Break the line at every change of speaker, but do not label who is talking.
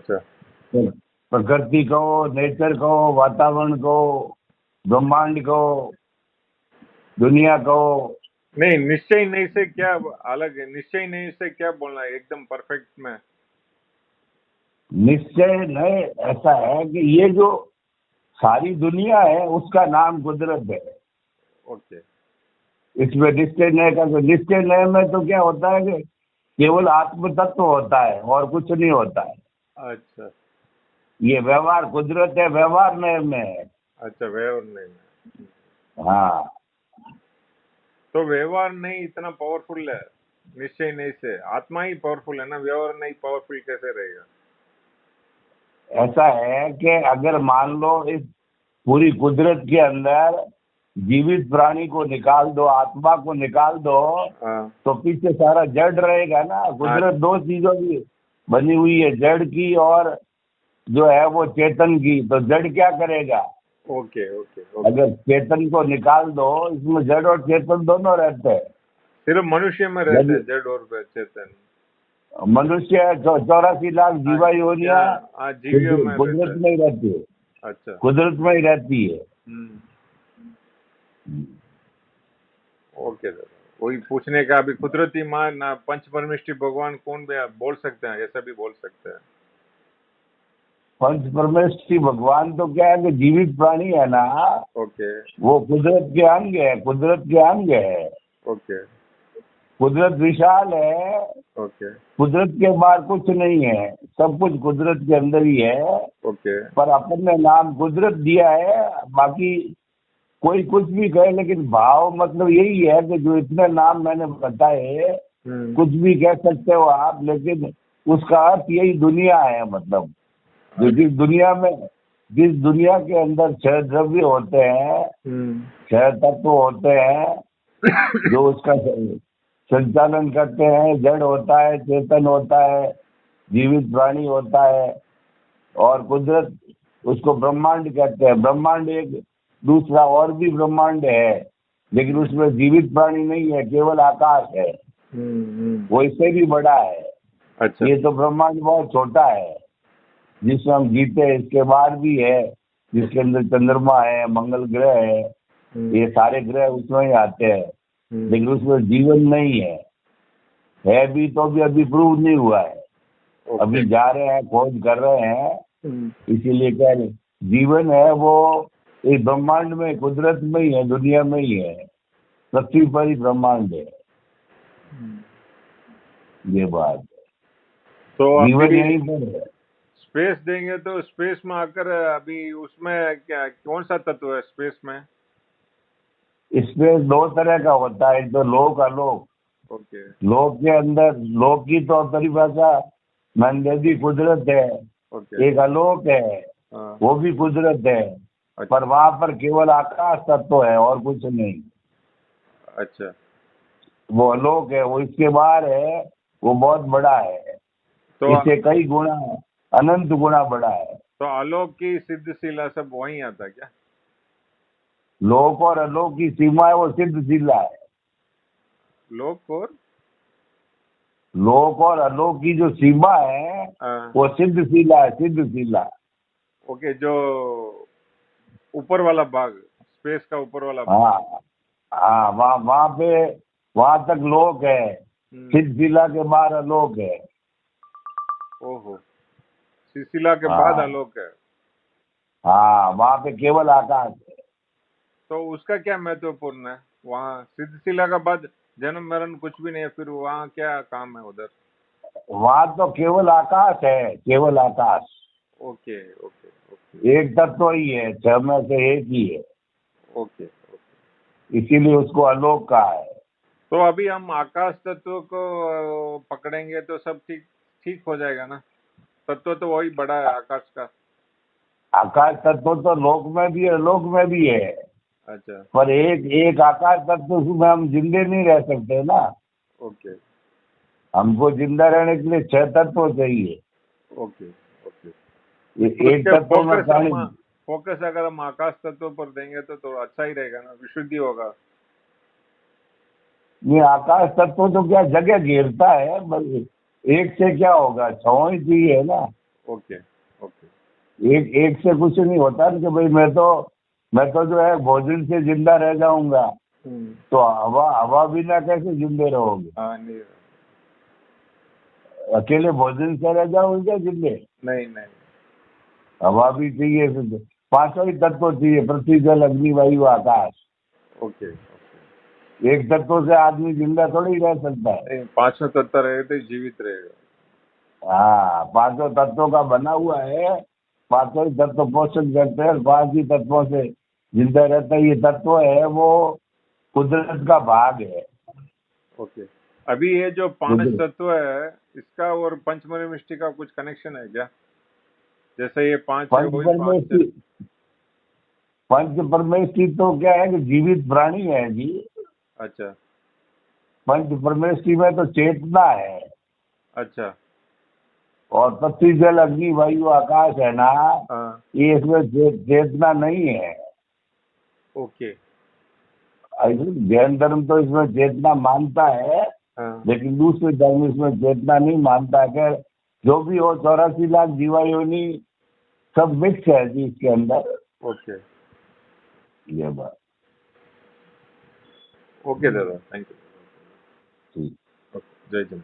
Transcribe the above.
अच्छा।
तो प्रकृति कहो, नेचर कहो, वातावरण कहो, ब्रह्मांड कहो, दुनिया कहो।
नहीं, निश्चय नहीं से क्या अलग है? निश्चय नहीं से क्या बोलना है एकदम परफेक्ट में?
निश्चय नहीं, ऐसा है कि ये जो सारी दुनिया है उसका नाम कुदरत है।
ओके।
इसमें निश्चय नय का, तो निश्चय नय में तो क्या होता है कि केवल आत्म तत्व होता है और कुछ नहीं होता है।
अच्छा।
ये व्यवहार कुदरत है, व्यवहार नय में है।
अच्छा, व्यवहार नहीं।
हाँ,
तो व्यवहार नहीं इतना पावरफुल है निश्चय नहीं से? आत्मा ही पावरफुल है ना, व्यवहार नहीं पावरफुल कैसे रहेगा?
ऐसा है कि अगर मान लो इस पूरी कुदरत के अंदर जीवित प्राणी को निकाल दो, आत्मा को निकाल दो,
हाँ।
तो पीछे सारा जड़ रहेगा ना। कुदरत दो चीजों की बनी हुई है, जड़ की और जो है वो चेतन की। तो जड़ क्या करेगा?
Okay okay okay.
अगर चेतन को निकाल दो, इसमें जड़ और चेतन दोनों रहते हैं।
सिर्फ मनुष्य में रहते हैं जड़ और चेतन?
मनुष्य 84 लाख जीवा योनियां
हाँ, जीवियों में रहता
कुदरत
है।
में ही रहती है,
अच्छा।
कुदरत में ही रहती है।
ओके सर, वही पूछने का। अभी कुदरती माँ ना पंच परमेष्टि भगवान कौन भी आप बोल सकते हैं, ऐसा भी बोल सकते हैं?
पंच परमेष्टि भगवान तो क्या है कि जीवित प्राणी है ना,
ओके
वो कुदरत के अंग है, कुदरत के अंग है।
ओके
कुदरत विशाल है,
ओके
कुदरत के बाहर कुछ नहीं है, सब कुछ कुदरत के अंदर ही है।
ओके।
पर अपन ने नाम कुदरत दिया है। बाकी कोई कुछ भी कहे, लेकिन भाव मतलब यही है कि जो इतने नाम मैंने बताए, कुछ भी कह सकते हो आप, लेकिन उसका अर्थ यही दुनिया है। मतलब जो जिस दुनिया के अंदर छह द्रव्य होते हैं, छह तत्व होते हैं, जो उसका संचालन करते हैं, जड़ होता है, चेतन होता है, जीवित प्राणी होता है, और कुदरत, उसको ब्रह्मांड कहते हैं। ब्रह्मांड एक दूसरा और भी ब्रह्मांड है, लेकिन उसमें जीवित प्राणी नहीं है, केवल आकाश है। वो इससे भी बड़ा है।
अच्छा।
ये तो ब्रह्मांड बहुत छोटा है जिसमें हम जीते हैं। इसके बाहर भी है, जिसके अंदर चंद्रमा है, मंगल ग्रह है, ये सारे ग्रह उसमें ही आते हैं, लेकिन उसमें जीवन नहीं है भी तो भी अभी प्रूव नहीं हुआ है। अभी जा रहे हैं, खोज कर रहे हैं, इसीलिए कह रहे जीवन है वो इस ब्रह्मांड में, कुदरत में ही है, दुनिया में ही है, पृथ्वी पर ही ब्रह्मांड है। ये बात है,
तो
जीवन यहीं पर है।
स्पेस देंगे तो स्पेस में आकर अभी उसमें क्या कौन सा तत्व है स्पेस में?
स्पेस दो तरह का होता है, एक तो लोक, अलोक।
ओके।
लोक के अंदर, लोक की तो परिभाषा मनदेवी कुदरत है।
ओके।
एक अलोक है, वो भी कुदरत है।
अच्छा।
पर वहां पर केवल आकाश तत्व है और कुछ नहीं।
अच्छा।
वो अलोक है, वो इसके बाहर है, वो बहुत बड़ा है,
तो
इससे कई गुना, अनंत गुना बड़ा है।
तो आलोक की सिद्धशिला सब वहीं आता क्या?
लोक और अलोक की सीमा है वो सिद्धशिला है।
लोक
और अलोक की जो सीमा है वो सिद्धशिला है, सिद्धशिला।
ओके, जो ऊपर वाला भाग, स्पेस का ऊपर वाला भाग।
हाँ हाँ, वहाँ पे, वहां तक लोक है, सिद्धशिला के बाहर अलोक है।
ओहो, सिद्धशिला के बाद
हाँ
आलोक है?
हाँ, वहाँ पे केवल आकाश है।
तो उसका क्या महत्वपूर्ण है वहाँ? सिद्धशिला का बाद जन्म मरण कुछ भी नहीं है, फिर वहाँ क्या काम है उधर?
वहाँ तो केवल आकाश है, केवल आकाश।
ओके ओके ओके
एक तत्व ही है, छह में से एक ही है,
ओके ओके।
इसीलिए उसको आलोक कहा है।
तो अभी हम आकाश तत्व को पकड़ेंगे तो सब ठीक ठीक हो जाएगा ना? तत्व तो वही बड़ा है आकाश का।
आकाश तत्व तो लोक में भी है, लोक में भी है।
अच्छा।
पर एक एक आकाश तत्व में हम जिंदे नहीं रह सकते ना।
ओके
हमको जिंदा रहने के लिए छह तत्व चाहिए।
Okay okay.
एक तत्व में प्राणी।
फोकस अगर हम आकाश तत्व पर देंगे तो अच्छा ही रहेगा ना, विशुद्धि होगा।
ये आकाश तत्व तो क्या जगह घेरता है, बस एक से क्या होगा, छह ही चाहिए ना।
Okay okay.
एक एक से कुछ नहीं होता ना कि भाई मैं तो जो है भोजन से जिंदा रह जाऊंगा, तो हवा हवा बिना कैसे जिंदे रहोगे?
हाँ नहीं
अकेले भोजन से रह जाओगे क्या जिंदे?
नहीं नहीं।
हवा भी चाहिए, फिर पांचों ही तत्व चाहिए, पृथ्वी जल अग्नि वायु आकाश।
Okay okay.
एक तत्व से आदमी जिंदा थोड़ी रह सकता है।
नहीं, पांचों तत्व रहे तो जीवित रहेगा।
हाँ, पांचों तत्वों का बना हुआ है, पांचों ही तत्व पोषण करते हैं, पांच ही तत्वों से जिंदा रहता है। ये तत्व है वो कुदरत का भाग है।
ओके। अभी ये जो पांच
कुदरत
तत्व है इसका और पंचमहामिष्टि का कुछ कनेक्शन है क्या? जैसे ये पांच है
पंच
वही पांच है।
परमेष्टि, पंच परमेष्टि तो क्या है कि जीवित प्राणी है जी।
अच्छा
पंच परमेष्टि में तो चेतना है,
अच्छा।
और पृथ्वी जल अग्नि वायु आकाश है ना,
हाँ
ये इसमें चेतना नहीं है।
ओके।
जैन धर्म तो इसमें चेतना मानता है,
हाँ
लेकिन दूसरे धर्म इसमें चेतना नहीं मानता है। जो भी हो 84 लाख जीवा योनि सब मिक्स है जी इसके अंदर।
ओके
ये बात
ओके दादा, थैंक यू।
ठीक।
ओके, जय जय।